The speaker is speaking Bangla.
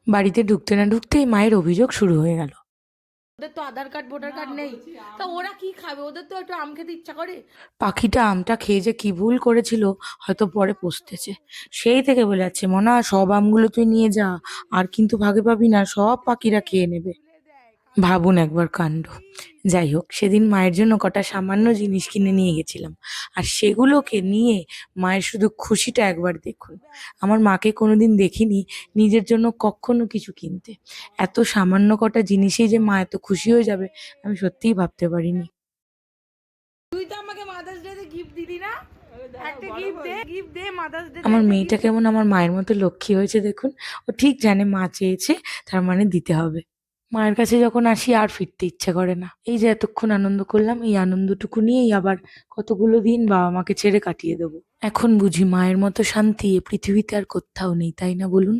বাড়িতে ঢুকতে না ঢুকতেই মায়ের অভিযোগ শুরু হয়ে গেল। ওদের তো আধার কার্ড ভোটার কার্ড নেই, তা ওরা কি খাবে? ওদের তো একটু আম খেতে ইচ্ছা করে। পাখিটা আমটা খেয়ে যে কি ভুল করেছিল হয়তো পরে পস্তেছে। সেই থেকে বলে যাচ্ছে, মনা সব আমগুলো তুই নিয়ে যা, আর কিন্তু ভাগে পাবি না, সব পাখিরা খেয়ে নেবে। ভাবুন একবার কাণ্ড। যাই হোক, সেদিন মায়ের জন্য কটা সামান্য জিনিস কিনে নিয়ে গেছিলাম, আর সেগুলোকে নিয়ে মায়ের শুধু খুশিটা একবার দেখুন। আমার মাকে কোনোদিন দেখিনি নিজের জন্য কখনো কিছু কিনতে। এত সামান্য কটা জিনিসেই যে মা এত খুশি হয়ে যাবে আমি সত্যিই ভাবতে পারিনি। তুই তো আমাকে মাদার্স ডে তে গিফট দিলি না? একটা গিফট দে, গিফট দে, মাদার্স ডে তে আমার একটা মেয়েটা গিফট। কেমন আমার মায়ের মতো লক্ষ্মী হয়েছে দেখুন। ও ঠিক জানে মা চেয়েছে, তার মানে দিতে হবে। মায়ের কাছে যখন আসি আর ফিরতে ইচ্ছে করে না। এই যে এতক্ষণ আনন্দ করলাম, এই আনন্দটুকু নিয়েই আবার কতগুলো দিন বাবা মাকে ছেড়ে কাটিয়ে দেবো। এখন বুঝি মায়ের মতো শান্তি এ পৃথিবীতে আর কোথাও নেই, তাই না বলুন?